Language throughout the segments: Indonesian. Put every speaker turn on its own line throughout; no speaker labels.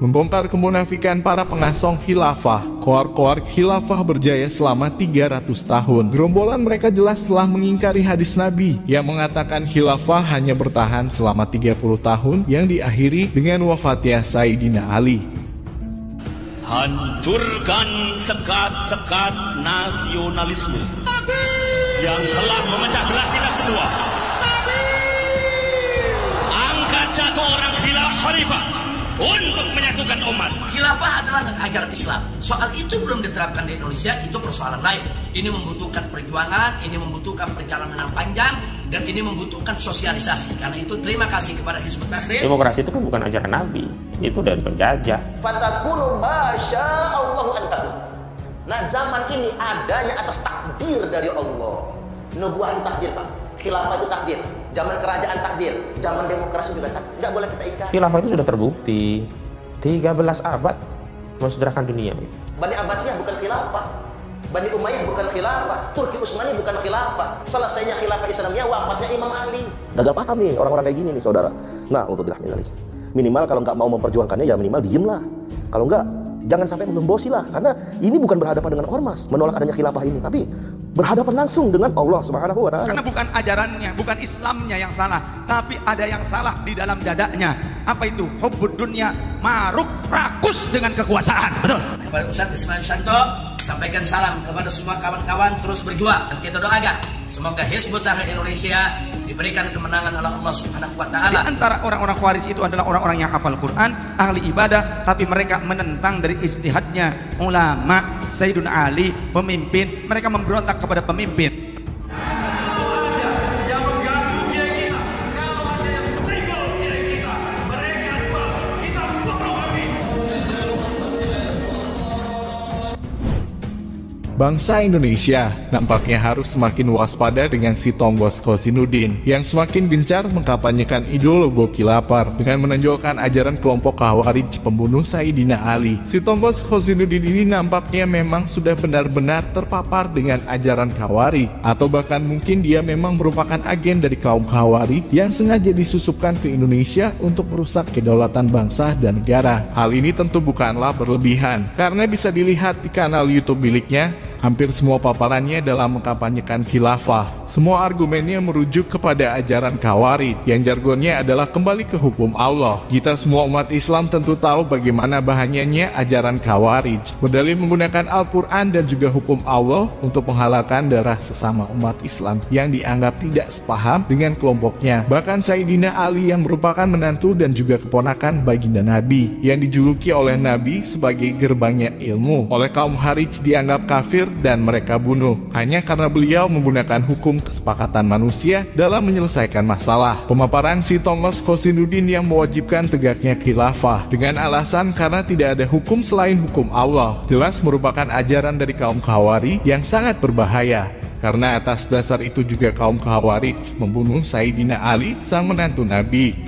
membongkar kemunafikan para pengasong khilafah. Koar-koar khilafah berjaya selama 300 tahun. Gerombolan mereka jelas telah mengingkari hadis Nabi yang mengatakan khilafah hanya bertahan selama 30 tahun yang diakhiri dengan wafatnya Sayyidina Ali.
Hancurkan sekat-sekat nasionalisme yang telah memecah belah kita semua. Angkat satu orang khalifah untuk menyatukan umat.
Khilafah adalah ajaran Islam. Soal itu belum diterapkan di Indonesia, itu persoalan lain. Ini membutuhkan perjuangan, ini membutuhkan perjalanan yang panjang, dan ini membutuhkan sosialisasi. Karena itu terima kasih kepada Hizbut Tahrir.
Demokrasi itu kan bukan ajaran Nabi, itu dari penjajah.
Fatakunu masya Allahu anhu. Nah, zaman ini adanya atas takdir dari Allah. Nubuah itu takdir, Pak. Khilafah itu takdir. Zaman kerajaan takdir. Zaman demokrasi juga takdir. Tidak boleh kita ikat.
Khilafah itu sudah terbukti 13 abad mensejarahkan dunia.
Bani Abbasiyah bukan khilafah. Bani Umayyah bukan khilafah. Turki Utsmani bukan khilafah. Selesainya khilafah Islamiyah wafatnya Imam Ali. Gagal paham nih orang-orang kayak gini nih, saudara. Nah, untuk minimal kalau nggak mau memperjuangkannya ya minimal diem lah. Kalau nggak, jangan sampai membosi lah. Karena ini bukan berhadapan dengan ormas menolak adanya khilafah ini, tapi berhadapan langsung dengan Allah Subhanahu wa Ta'ala.
Karena bukan ajarannya, bukan Islamnya yang salah, tapi ada yang salah di dalam dadanya. Apa itu? Hubbud dunya, maruk rakus dengan kekuasaan. Betul.
Kepada Ustaz Ismail Santo, sampaikan salam kepada semua kawan-kawan, terus berjuang dan kita doakan semoga Hizbut Tahrir Indonesia diberikan kemenangan oleh Allah Subhanahu wa Ta'ala.
Di antara orang-orang Khawarij itu adalah orang-orang yang hafal Quran, ahli ibadah, tapi mereka menentang dari ijtihadnya ulama, Sayyidina Ali, pemimpin. Mereka memberontak kepada pemimpin.
Bangsa Indonesia nampaknya harus semakin waspada dengan si Tonggos Khosinuddin yang semakin gencar mengkampanyekan ideologi lapar dengan menonjolkan ajaran kelompok Khawarij pembunuh Sayyidina Ali. Si Tonggos Khosinuddin ini nampaknya memang sudah benar-benar terpapar dengan ajaran Khawarij, atau bahkan mungkin dia memang merupakan agen dari kaum Khawarij yang sengaja disusupkan ke Indonesia untuk merusak kedaulatan bangsa dan negara. Hal ini tentu bukanlah berlebihan, karena bisa dilihat di kanal YouTube miliknya. Hampir semua paparannya dalam mengkampanyekan khilafah. Semua argumennya merujuk kepada ajaran Khawarij yang jargonnya adalah kembali ke hukum Allah. Kita semua umat Islam tentu tahu bagaimana bahayanya ajaran Khawarij, berdalih menggunakan Al-Quran dan juga hukum Allah untuk menghalalkan darah sesama umat Islam yang dianggap tidak sepaham dengan kelompoknya. Bahkan Sayyidina Ali yang merupakan menantu dan juga keponakan baginda Nabi yang dijuluki oleh Nabi sebagai gerbangnya ilmu, oleh kaum Khawarij dianggap kafir dan mereka bunuh hanya karena beliau menggunakan hukum kesepakatan manusia dalam menyelesaikan masalah. Pemaparan si Tonggos Khosinuddin yang mewajibkan tegaknya khilafah dengan alasan karena tidak ada hukum selain hukum Allah jelas merupakan ajaran dari kaum Khawarij yang sangat berbahaya. Karena atas dasar itu juga kaum Khawarij membunuh Sayyidina Ali, sang menantu Nabi.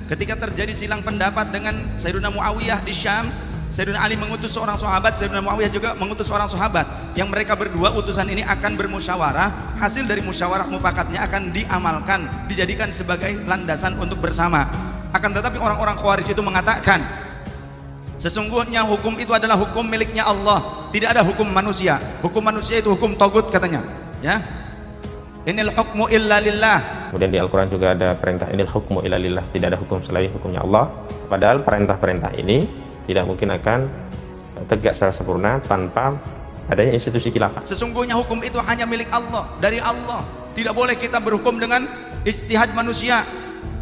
Ketika terjadi silang pendapat dengan Sayyidina Muawiyah di Syam, Sayyidina Ali mengutus seorang sahabat, Sayyidina Muawiyah juga mengutus seorang sahabat, yang mereka berdua utusan ini akan bermusyawarah. Hasil dari musyawarah mufakatnya akan diamalkan, dijadikan sebagai landasan untuk bersama. Akan tetapi orang-orang Khawarij itu mengatakan, sesungguhnya hukum itu adalah hukum miliknya Allah, tidak ada hukum manusia. Hukum manusia itu hukum togut katanya, ya. Inil hukmu illa lillah.
Kemudian di Al-Quran juga ada perintah inil hukmu illa lillah, tidak ada hukum selain hukumnya Allah. Padahal perintah-perintah ini tidak mungkin akan tegak secara sempurna tanpa adanya institusi khilafah.
Sesungguhnya hukum itu hanya milik Allah, dari Allah. Tidak boleh kita berhukum dengan ijtihad manusia.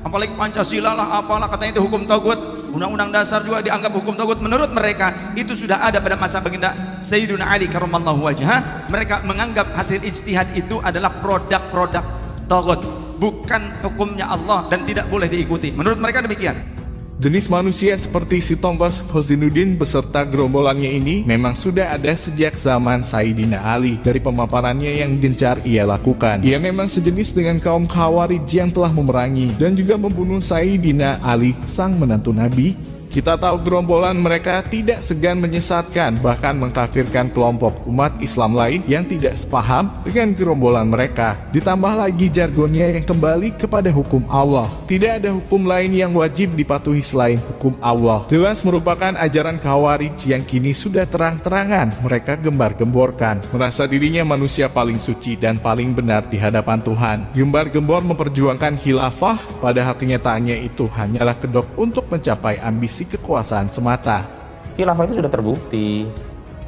Apalagi Pancasila lah, apalah katanya itu hukum togut. Undang-undang dasar juga dianggap hukum togut. Menurut mereka itu sudah ada pada masa baginda Sayyidina Ali karramallahu wajhah. Mereka menganggap hasil ijtihad itu adalah produk-produk togut, bukan hukumnya Allah dan tidak boleh diikuti. Menurut mereka demikian.
Jenis manusia seperti si Tonggos Khosinuddin beserta gerombolannya ini memang sudah ada sejak zaman Sayyidina Ali. Dari pemaparannya yang gencar ia lakukan, ia memang sejenis dengan kaum Khawarij yang telah memerangi dan juga membunuh Sayyidina Ali, sang menantu Nabi. Kita tahu gerombolan mereka tidak segan menyesatkan, bahkan mengkafirkan kelompok umat Islam lain yang tidak sepaham dengan gerombolan mereka. Ditambah lagi jargonnya yang kembali kepada hukum Allah. Tidak ada hukum lain yang wajib dipatuhi selain hukum Allah. Jelas merupakan ajaran Khawarij yang kini sudah terang-terangan mereka gembar-gemborkan, merasa dirinya manusia paling suci dan paling benar di hadapan Tuhan. Gembar-gembor memperjuangkan khilafah, padahal kenyataannya itu hanyalah kedok untuk mencapai ambisi kekuasaan semata.
Khilafah itu sudah terbukti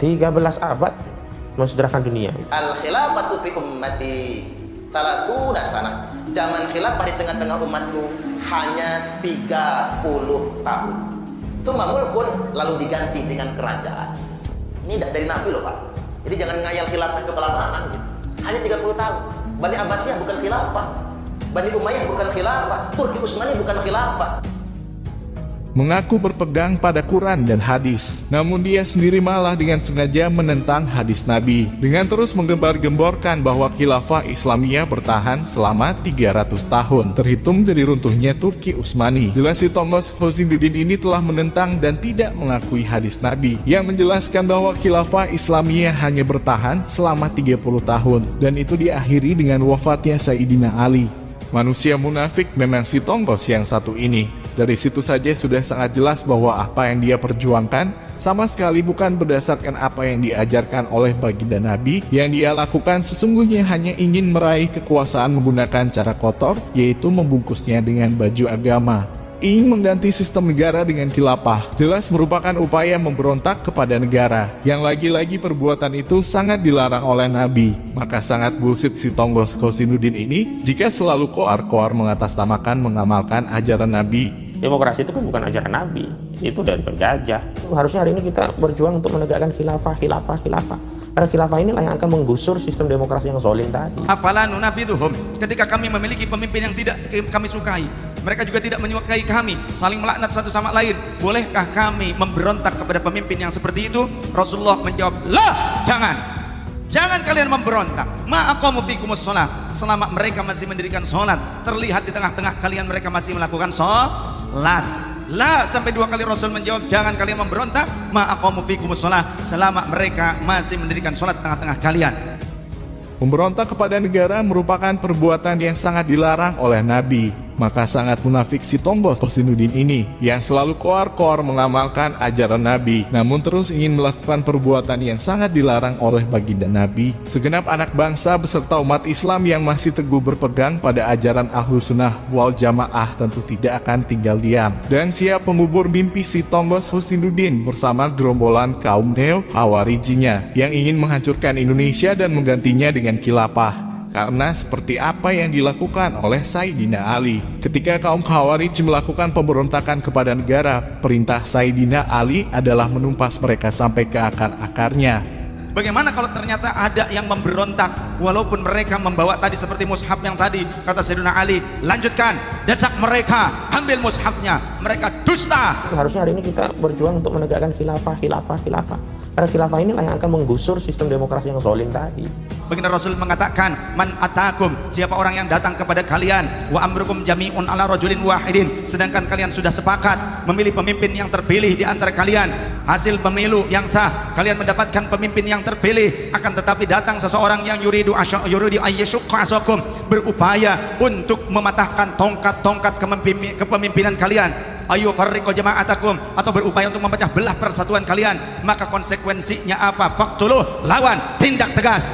13 abad mensejarahkan dunia.
Al-khilafatu fi ummati talatuna sana. Zaman khilafah di tengah-tengah umatku hanya 30 tahun. Tsumma mulkun, lalu diganti dengan kerajaan. Ini dari Nabi loh Pak. Jadi jangan ngayal khilafah itu kelamaan gitu. Hanya 30 tahun. Bani Abbasiyah bukan khilafah, Bani Umayyah bukan khilafah, Turki Utsmani bukan khilafah.
Mengaku berpegang pada Quran dan hadis, namun dia sendiri malah dengan sengaja menentang hadis Nabi dengan terus menggembar-gemborkan bahwa khilafah Islamiyah bertahan selama 300 tahun terhitung dari runtuhnya Turki Utsmani. Jelas si Tonggos Khosinuddin ini telah menentang dan tidak mengakui hadis Nabi yang menjelaskan bahwa khilafah Islamiyah hanya bertahan selama 30 tahun dan itu diakhiri dengan wafatnya Sayyidina Ali. Manusia munafik memang si Tonggos yang satu ini. Dari situ saja sudah sangat jelas bahwa apa yang dia perjuangkan sama sekali bukan berdasarkan apa yang diajarkan oleh baginda Nabi. Yang dia lakukan sesungguhnya hanya ingin meraih kekuasaan menggunakan cara kotor, yaitu membungkusnya dengan baju agama. Ingin mengganti sistem negara dengan khilafah, jelas merupakan upaya memberontak kepada negara, yang lagi-lagi perbuatan itu sangat dilarang oleh Nabi. Maka sangat bullshit si Tonggos Khosinuddin ini jika selalu koar-koar mengatasnamakan mengamalkan ajaran Nabi.
Demokrasi itu kan bukan ajaran Nabi, itu dari penjajah. Harusnya hari ini kita berjuang untuk menegakkan khilafah. Karena khilafah inilah yang akan menggusur sistem demokrasi yang zalim tadi.
Afala nunabidhuhum, ketika kami memiliki pemimpin yang tidak kami sukai, mereka juga tidak menyukai kami, saling melaknat satu sama lain, bolehkah kami memberontak kepada pemimpin yang seperti itu? Rasulullah menjawab, lah, jangan kalian memberontak. Ma'aqamu fikumus sholat, selama mereka masih mendirikan sholat, terlihat di tengah-tengah kalian mereka masih melakukan sholat. La, sampai 2 kali Rasul menjawab, jangan kalian memberontak. Ma'aqamu fikumus sholat, selama mereka masih mendirikan sholat tengah-tengah kalian.
Memberontak kepada negara merupakan perbuatan yang sangat dilarang oleh Nabi. Maka sangat munafik si Tonggos Khosinuddin ini yang selalu koar-koar mengamalkan ajaran Nabi, namun terus ingin melakukan perbuatan yang sangat dilarang oleh baginda Nabi. Segenap anak bangsa beserta umat Islam yang masih teguh berpegang pada ajaran Ahlussunnah wal Jamaah tentu tidak akan tinggal diam dan siap mengubur mimpi si Tonggos Khosinuddin bersama gerombolan kaum neo-Khawarijinya yang ingin menghancurkan Indonesia dan menggantinya dengan khilafah. Karena seperti apa yang dilakukan oleh Sayyidina Ali. Ketika kaum Khawarij melakukan pemberontakan kepada negara, perintah Sayyidina Ali adalah menumpas mereka sampai ke akar-akarnya.
Bagaimana kalau ternyata ada yang memberontak walaupun mereka membawa tadi seperti mushaf yang tadi, kata Sayyidina Ali, lanjutkan, desak mereka, ambil mushafnya, mereka dusta.
Harusnya hari ini kita berjuang untuk menegakkan khilafah. Karena khilafah inilah yang akan menggusur sistem demokrasi yang zalim tadi.
Baginda Rasul mengatakan, man atakum, siapa orang yang datang kepada kalian, wa amrukum jami'un ala rajulin wahidin, sedangkan kalian sudah sepakat memilih pemimpin yang terpilih di antara kalian, hasil pemilu yang sah, kalian mendapatkan pemimpin yang terpilih, akan tetapi datang seseorang yang yuridu ayyashukka asakum, berupaya untuk mematahkan tongkat-tongkat kepemimpinan kalian, ayu farriqo jama'atakum, atau berupaya untuk memecah belah persatuan kalian, maka konsekuensinya apa? Faktuluh, lawan, tindak tegas.